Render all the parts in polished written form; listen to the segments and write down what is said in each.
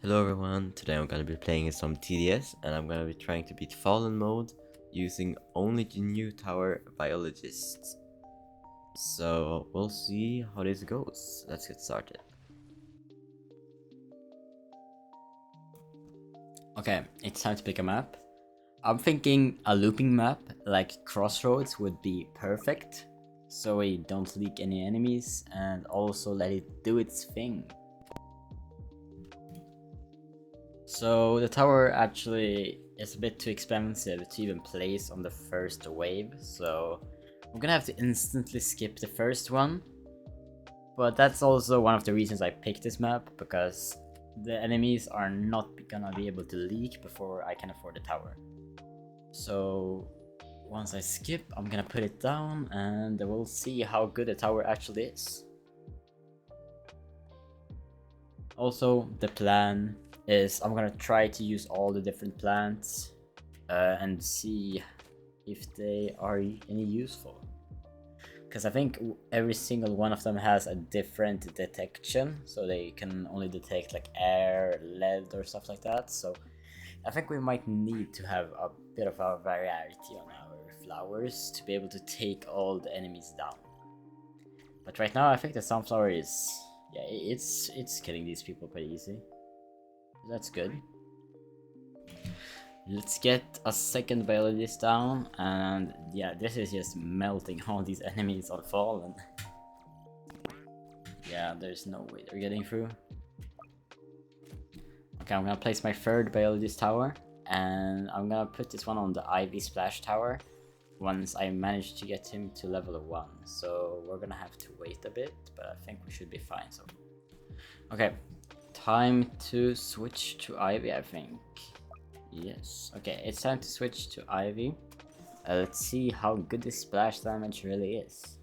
Hello everyone, today I'm gonna be playing some TDS and I'm gonna be trying to beat Fallen mode using only the new tower Biologist. So we'll see how this goes. Let's get started. Okay, it's time to pick a map. I'm thinking a looping map like Crossroads would be perfect, so we don't leak any enemies and also let it do its thing. So the tower actually is a bit too expensive to even place on the first wave, so I'm gonna have to instantly skip the first one. But that's also one of the reasons I picked this map, because the enemies are not gonna be able to leak before I can afford the tower. So once I skip, I'm gonna put it down and we'll see how good the tower actually is. Also, the plan is I'm gonna try to use all the different plants and see if they are any useful. Because I think every single one of them has a different detection, so they can only detect like air, lead or stuff like that. So I think we might need to have a bit of a variety on our flowers to be able to take all the enemies down. But right now I think the sunflower is, yeah, it's killing these people pretty easy. That's good. Let's get a second biologist down, and yeah, this is just melting all these enemies on Fallen. Yeah, there's no way they're getting through. Okay, I'm gonna place my third biologist tower, and I'm gonna put this one on the Ivy Splash Tower once I manage to get him to level 1. So we're gonna have to wait a bit, but I think we should be fine. So, okay, time to switch to Ivy, I think. Yes, okay, it's time to switch to Ivy. Let's see how good this splash damage really is.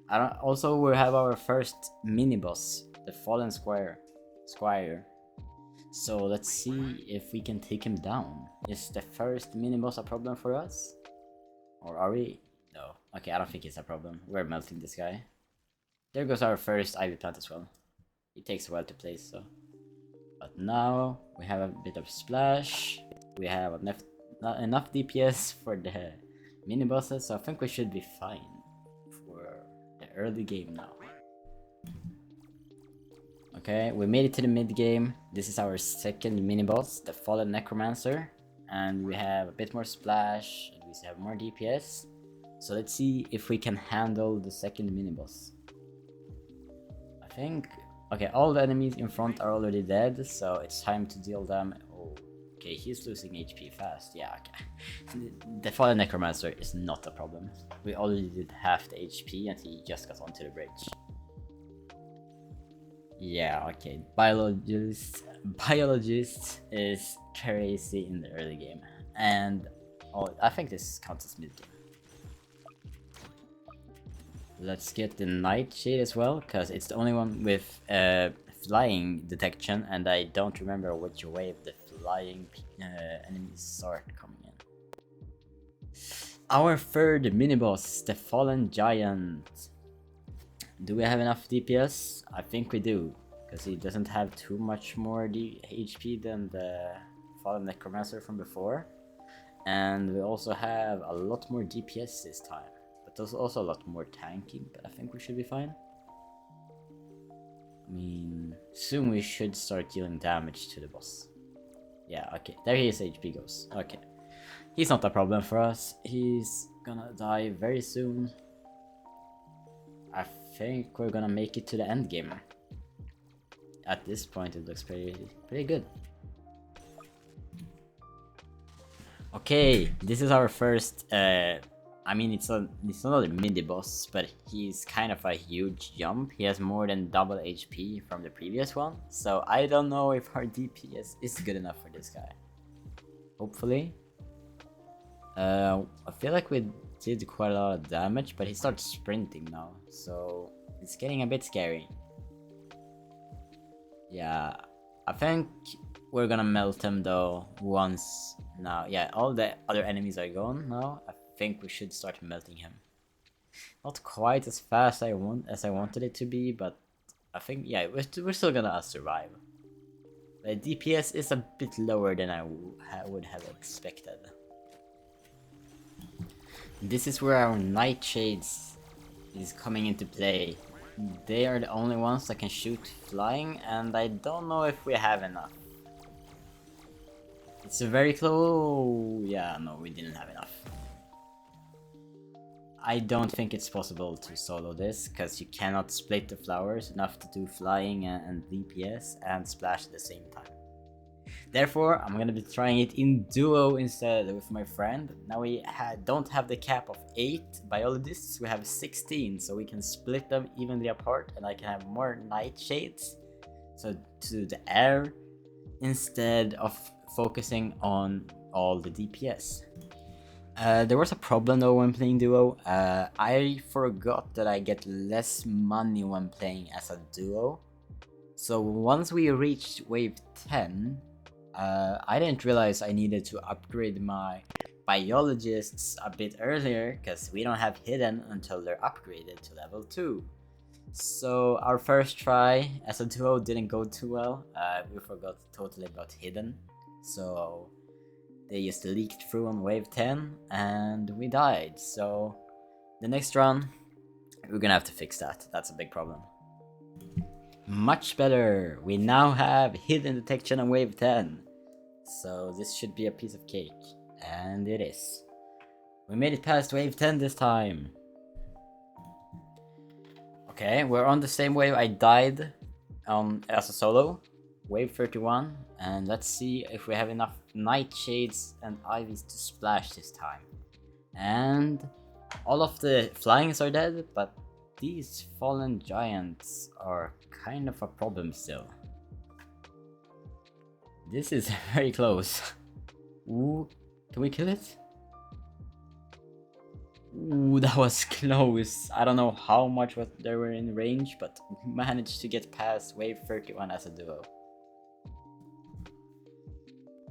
Also, we have our first mini boss, the Fallen Squire. So let's see if we can take him down. Is the first mini boss a problem for us? Or are we? No. Okay, I don't think it's a problem. We're melting this guy. There goes our first Ivy plant as well. It takes a while to place, so. But now we have a bit of splash. We have not enough DPS for the mini bosses, so I think we should be fine for the early game now. Okay, we made it to the mid game. This is our second mini boss, the Fallen Necromancer, and we have a bit more splash and we have more DPS. So let's see if we can handle the second mini boss. I think. Okay, all the enemies in front are already dead, so it's time to deal them. Oh, okay, he's losing HP fast. Yeah, okay. The Fallen Necromancer is not a problem. We already did half the HP and he just got onto the bridge. Yeah, okay. Biologist is crazy in the early game. And I think this counts as mid game. Let's get the Nightshade as well, because it's the only one with flying detection, and I don't remember which wave the flying enemies start coming in. Our third mini-boss, the Fallen Giant. Do we have enough DPS? I think we do, because he doesn't have too much more HP than the Fallen Necromancer from before. And we also have a lot more DPS this time. There's also a lot more tanking, but I think we should be fine. I mean, soon we should start dealing damage to the boss. Yeah, okay, there his HP goes. Okay, he's not a problem for us. He's gonna die very soon. I think we're gonna make it to the end game. At this point, it looks pretty good. Okay, this is our first. I mean, it's not a mini boss, but he's kind of a huge jump. He has more than double HP from the previous one, so I don't know if our DPS is good enough for this guy. Hopefully. I feel like we did quite a lot of damage, but he starts sprinting now, so it's getting a bit scary. Yeah, I think we're gonna melt him though once now. Yeah, all the other enemies are gone now. I think we should start melting him. Not quite as fast as I wanted it to be, but I think, yeah, we're still gonna survive. The DPS is a bit lower than I would have expected. This is where our Nightshades is coming into play. They are the only ones that can shoot flying, and I don't know if we have enough. It's a very close... Yeah, no, we didn't have enough. I don't think it's possible to solo this, because you cannot split the flowers enough to do flying and DPS and splash at the same time. Therefore, I'm gonna be trying it in duo instead with my friend. Now we don't have the cap of 8 biologists, we have 16, so we can split them evenly apart and I can have more nightshades, so to the air, instead of focusing on all the DPS. There was a problem though when playing duo. I forgot that I get less money when playing as a duo. So once we reached wave 10, I didn't realize I needed to upgrade my biologists a bit earlier, because we don't have hidden until they're upgraded to level 2. So our first try as a duo didn't go too well. We forgot totally about hidden. So they just leaked through on wave 10 and we died. So the next run, we're gonna have to fix that. That's a big problem. Much better! We now have hidden detection on wave 10. So this should be a piece of cake. And it is. We made it past wave 10 this time. Okay, we're on the same wave I died as a solo. Wave 31. And let's see if we have enough nightshades and ivies to splash this time. And all of the flyings are dead, but these fallen giants are kind of a problem still. This is very close. Ooh, can we kill it? Ooh, that was close. I don't know how much they were in range, but we managed to get past wave 31 as a duo.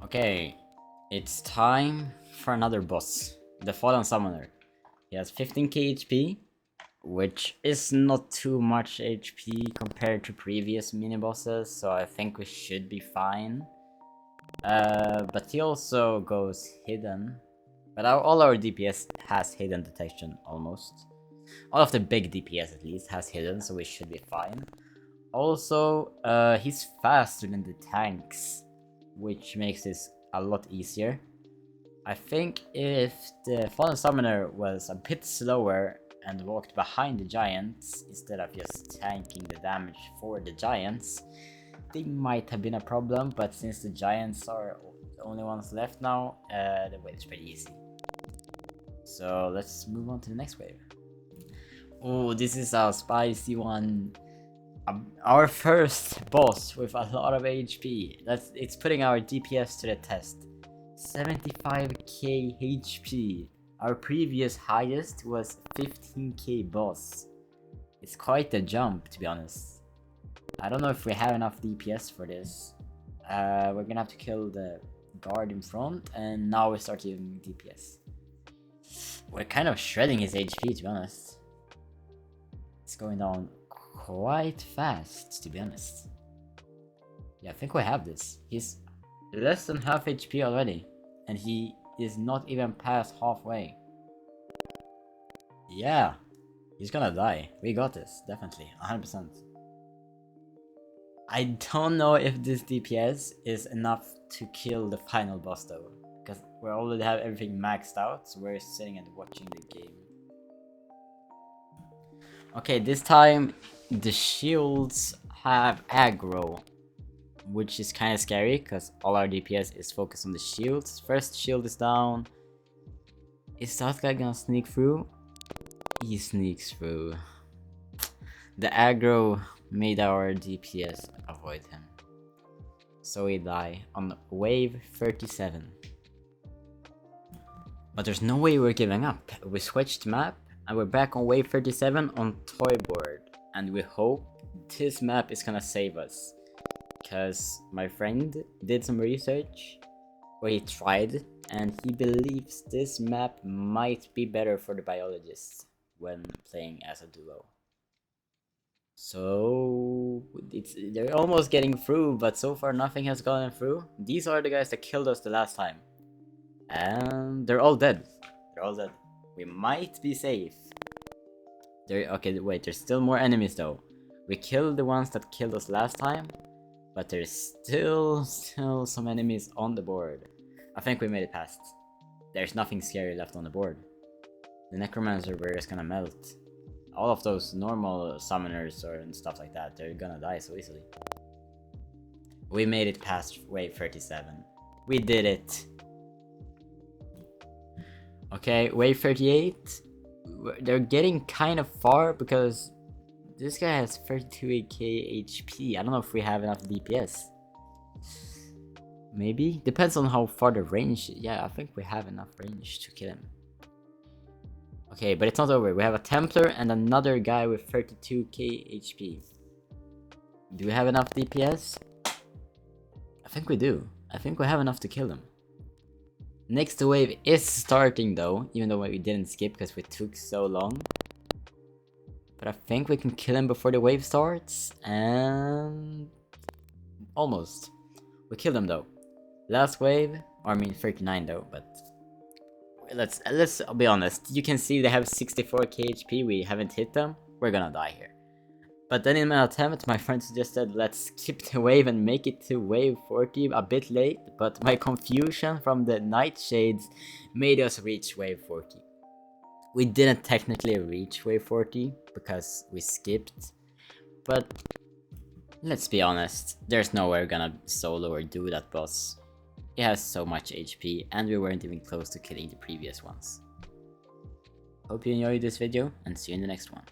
Okay, it's time for another boss. The Fallen Summoner. He has 15k HP, which is not too much HP compared to previous mini-bosses, so I think we should be fine. But he also goes hidden. But all our DPS has hidden detection, almost. All of the big DPS at least has hidden, so we should be fine. Also, he's faster than the tanks, which makes this a lot easier. I think if the Fallen Summoner was a bit slower and walked behind the giants, instead of just tanking the damage for the giants, they might have been a problem, but since the giants are the only ones left now, the wave is pretty easy. So let's move on to the next wave. Oh, this is a spicy one. Our first boss with a lot of HP. It's putting our DPS to the test. 75k HP. Our previous highest was 15k boss. It's quite a jump, to be honest. I don't know if we have enough DPS for this. We're gonna have to kill the guard in front, and now we start using DPS. We're kind of shredding his HP, to be honest. It's going down quite fast, to be honest. Yeah, I think we have this. He's less than half HP already, and he is not even past halfway. Yeah, he's gonna die. We got this, definitely, 100%. I don't know if this DPS is enough to kill the final boss though, because we already have everything maxed out, so we're sitting and watching the game. Okay, this time the shields have aggro, which is kind of scary because all our DPS is focused on the shields. First shield is down. Is that guy gonna sneak through? He sneaks through. The aggro made our DPS avoid him. So we die on wave 37. But there's no way we're giving up. We switched map and we're back on wave 37 on Toy Board. And we hope this map is gonna save us. Because my friend did some research where he tried and he believes this map might be better for the biologists when playing as a duo. So they're almost getting through, but so far nothing has gotten through. These are the guys that killed us the last time. And they're all dead. They're all dead. We might be safe. Okay, wait, there's still more enemies though. We killed the ones that killed us last time, but there's still some enemies on the board. I think we made it past. There's nothing scary left on the board. The necromancer were just gonna melt. All of those normal summoners and stuff like that, they're gonna die so easily. We made it past wave 37. We did it. Okay, wave 38. They're getting kind of far because this guy has 32k HP. I don't know if we have enough DPS. Maybe? Depends on how far the range. Yeah, I think we have enough range to kill him. Okay, but it's not over. We have a Templar and another guy with 32k HP. Do we have enough DPS? I think we do. I think we have enough to kill them. Next wave is starting though, even though we didn't skip because we took so long. But I think we can kill him before the wave starts, and almost. We killed him though. Last wave, or I mean 39 though, but let's be honest. You can see they have 64k HP, we haven't hit them, we're gonna die here. But then in my attempt, my friend suggested let's skip the wave and make it to wave 40 a bit late, but my confusion from the nightshades made us reach wave 40. We didn't technically reach wave 40 because we skipped, but let's be honest, there's no way we're gonna solo or do that boss. He has so much HP and we weren't even close to killing the previous ones. Hope you enjoyed this video and see you in the next one.